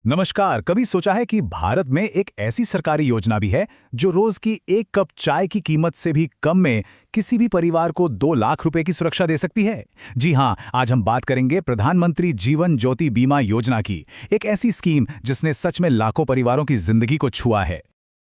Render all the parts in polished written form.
नमस्कार। कभी सोचा है कि भारत में एक ऐसी सरकारी योजना भी है जो रोज की एक कप चाय की कीमत से भी कम में किसी भी परिवार को 2 लाख रुपए की सुरक्षा दे सकती है? जी हाँ, आज हम बात करेंगे प्रधानमंत्री जीवन ज्योति बीमा योजना की। एक ऐसी स्कीम जिसने सच में लाखों परिवारों की जिंदगी को छुआ है।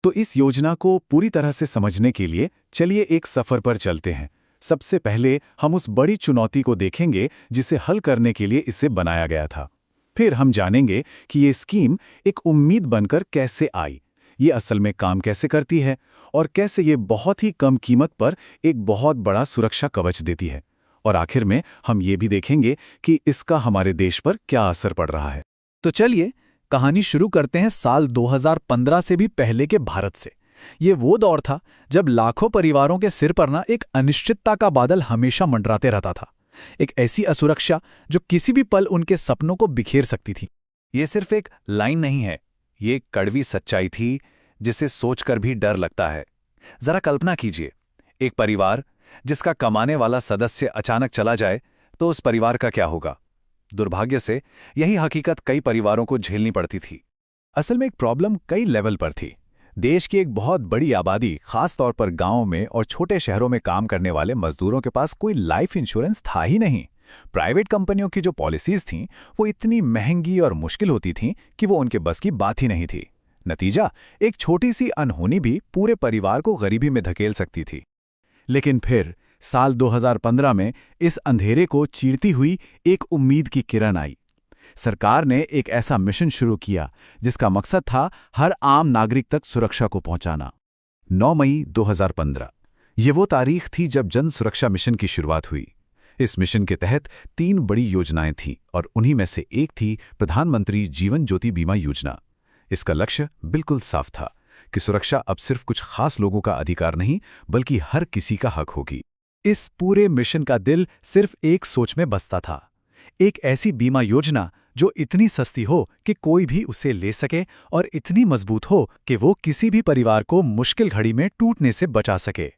तो इस योजना को पूरी तरह से समझने के लिए चलिए एक सफर पर चलते हैं। सबसे पहले हम उस बड़ी चुनौती को देखेंगे जिसे हल करने के लिए इसे बनाया गया था। फिर हम जानेंगे कि ये स्कीम एक उम्मीद बनकर कैसे आई, ये असल में काम कैसे करती है और कैसे ये बहुत ही कम कीमत पर एक बहुत बड़ा सुरक्षा कवच देती है। और आखिर में हम ये भी देखेंगे कि इसका हमारे देश पर क्या असर पड़ रहा है। तो चलिए कहानी शुरू करते हैं साल 2015 से भी पहले के भारत से। ये वो दौर था जब लाखों परिवारों के सिर पर एक अनिश्चितता का बादल हमेशा मंडराते रहता था। एक ऐसी असुरक्षा जो किसी भी पल उनके सपनों को बिखेर सकती थी। ये सिर्फ एक लाइन नहीं है, ये एक कड़वी सच्चाई थी जिसे सोचकर भी डर लगता है। जरा कल्पना कीजिए, एक परिवार जिसका कमाने वाला सदस्य अचानक चला जाए तो उस परिवार का क्या होगा? दुर्भाग्य से यही हकीकत कई परिवारों को झेलनी पड़ती थी। असल में एक प्रॉब्लम कई लेवल पर थी। देश की एक बहुत बड़ी आबादी, खास तौर पर गांवों में और छोटे शहरों में काम करने वाले मजदूरों के पास कोई लाइफ इंश्योरेंस था ही नहीं। प्राइवेट कंपनियों की जो पॉलिसीज थीं, वो इतनी महंगी और मुश्किल होती थीं कि वो उनके बस की बात ही नहीं थी। नतीजा, एक छोटी सी अनहोनी भी पूरे परिवार को गरीबी में धकेल सकती थी। लेकिन फिर साल 2015 में इस अंधेरे को चीरती हुई एक उम्मीद की किरण आई। सरकार ने एक ऐसा मिशन शुरू किया जिसका मकसद था हर आम नागरिक तक सुरक्षा को पहुंचाना। 9 मई 2015 ये वो तारीख थी जब जन सुरक्षा मिशन की शुरुआत हुई। इस मिशन के तहत 3 बड़ी योजनाएं थीं और उन्हीं में से एक थी प्रधानमंत्री जीवन ज्योति बीमा योजना। इसका लक्ष्य बिल्कुल साफ था कि सुरक्षा अब सिर्फ कुछ खास लोगों का अधिकार नहीं, बल्कि हर किसी का हक होगी। इस पूरे मिशन का दिल सिर्फ एक सोच में बसता था, एक ऐसी बीमा योजना जो इतनी सस्ती हो कि कोई भी उसे ले सके और इतनी मजबूत हो कि वो किसी भी परिवार को मुश्किल घड़ी में टूटने से बचा सके।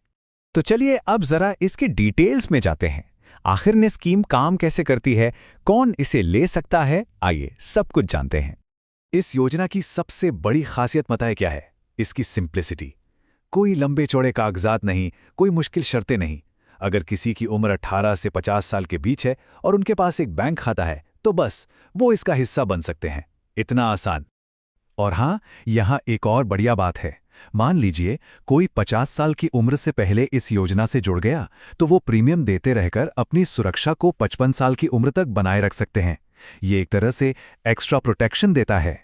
तो चलिए अब जरा इसके डिटेल्स में जाते हैं। आखिर ने स्कीम काम कैसे करती है, कौन इसे ले सकता है, आइए सब कुछ जानते हैं। इस योजना की सबसे बड़ी खासियत पता है क्या है? इसकी सिंप्लिसिटी। कोई लंबे चौड़े कागजात नहीं, कोई मुश्किल शर्तें नहीं। अगर किसी की उम्र 18 से 50 साल के बीच है और उनके पास एक बैंक खाता है तो बस वो इसका हिस्सा बन सकते हैं। इतना आसान। और हाँ, यहाँ एक और बढ़िया बात है। मान लीजिए कोई 50 साल की उम्र से पहले इस योजना से जुड़ गया तो वो प्रीमियम देते रहकर अपनी सुरक्षा को 55 साल की उम्र तक बनाए रख सकते हैं। ये एक तरह से एक्स्ट्रा प्रोटेक्शन देता है।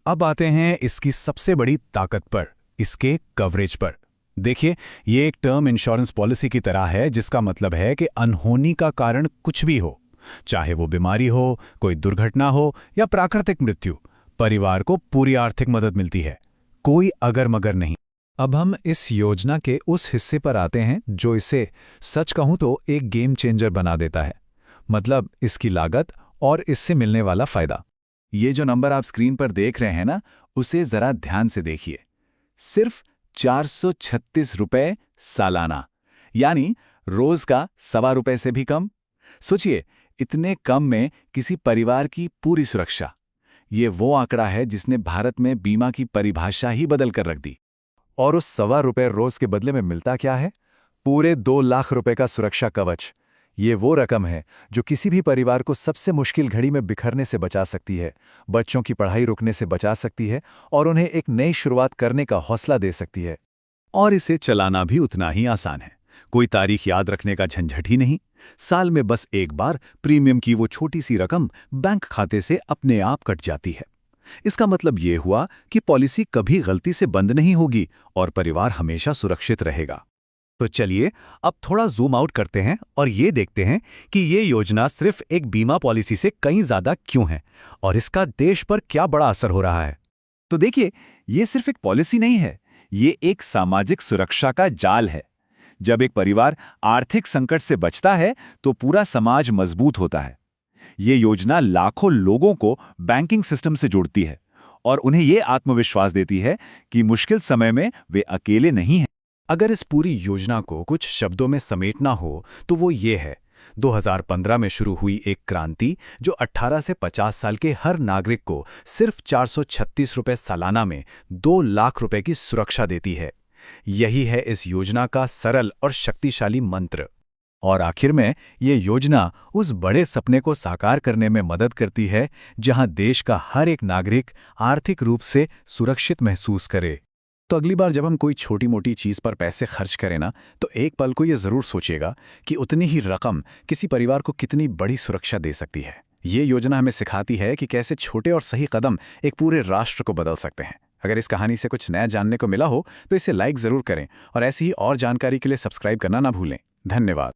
अब आते हैं इसकी सबसे बड़ी ताकत पर, इसके कवरेज पर। देखिए, ये एक टर्म इंश्योरेंस पॉलिसी की तरह है, जिसका मतलब है कि अनहोनी का कारण कुछ भी हो, चाहे वो बीमारी हो, कोई दुर्घटना हो या प्राकृतिक मृत्यु, परिवार को पूरी आर्थिक मदद मिलती है। कोई अगर मगर नहीं। अब हम इस योजना के उस हिस्से पर आते हैं जो इसे, सच कहूं तो, एक गेम चेंजर बना देता है। मतलब इसकी लागत और इससे मिलने वाला फायदा। ये जो नंबर आप स्क्रीन पर देख रहे हैं ना, उसे जरा ध्यान से देखिए। सिर्फ 436 रुपए सालाना, यानी रोज का ₹1.25 से भी कम। सोचिए, इतने कम में किसी परिवार की पूरी सुरक्षा। ये वो आंकड़ा है जिसने भारत में बीमा की परिभाषा ही बदल कर रख दी। और उस ₹1.25 रोज के बदले में मिलता क्या है? पूरे 2 लाख रुपए का सुरक्षा कवच। ये वो रकम है जो किसी भी परिवार को सबसे मुश्किल घड़ी में बिखरने से बचा सकती है, बच्चों की पढ़ाई रुकने से बचा सकती है और उन्हें एक नई शुरुआत करने का हौसला दे सकती है। और इसे चलाना भी उतना ही आसान है। कोई तारीख याद रखने का झंझट ही नहीं। साल में बस एक बार प्रीमियम की वो छोटी सी रकम बैंक खाते से अपने आप कट जाती है। इसका मतलब ये हुआ कि पॉलिसी कभी गलती से बंद नहीं होगी और परिवार हमेशा सुरक्षित रहेगा। तो चलिए अब थोड़ा जूम आउट करते हैं और ये देखते हैं कि ये योजना सिर्फ एक बीमा पॉलिसी से कहीं ज्यादा क्यों है और इसका देश पर क्या बड़ा असर हो रहा है। तो देखिए, ये सिर्फ एक पॉलिसी नहीं है, ये एक सामाजिक सुरक्षा का जाल है। जब एक परिवार आर्थिक संकट से बचता है तो पूरा समाज मजबूत होता है। ये योजना लाखों लोगों को बैंकिंग सिस्टम से जोड़ती है और उन्हें ये आत्मविश्वास देती है कि मुश्किल समय में वे अकेले नहीं हैं। अगर इस पूरी योजना को कुछ शब्दों में समेटना हो तो वो ये है 2015 में शुरू हुई एक क्रांति जो 18 से 50 साल के हर नागरिक को सिर्फ 436 रुपए सालाना में 2 लाख रुपए की सुरक्षा देती है। यही है इस योजना का सरल और शक्तिशाली मंत्र। और आखिर में ये योजना उस बड़े सपने को साकार करने में मदद करती है जहां देश का हर एक नागरिक आर्थिक रूप से सुरक्षित महसूस करे। तो अगली बार जब हम कोई छोटी मोटी चीज़ पर पैसे खर्च करें ना, तो एक पल को ये ज़रूर सोचिएगा कि उतनी ही रकम किसी परिवार को कितनी बड़ी सुरक्षा दे सकती है। ये योजना हमें सिखाती है कि कैसे छोटे और सही कदम एक पूरे राष्ट्र को बदल सकते हैं। अगर इस कहानी से कुछ नया जानने को मिला हो तो इसे लाइक ज़रूर करें और ऐसी ही और जानकारी के लिए सब्सक्राइब करना ना भूलें। धन्यवाद।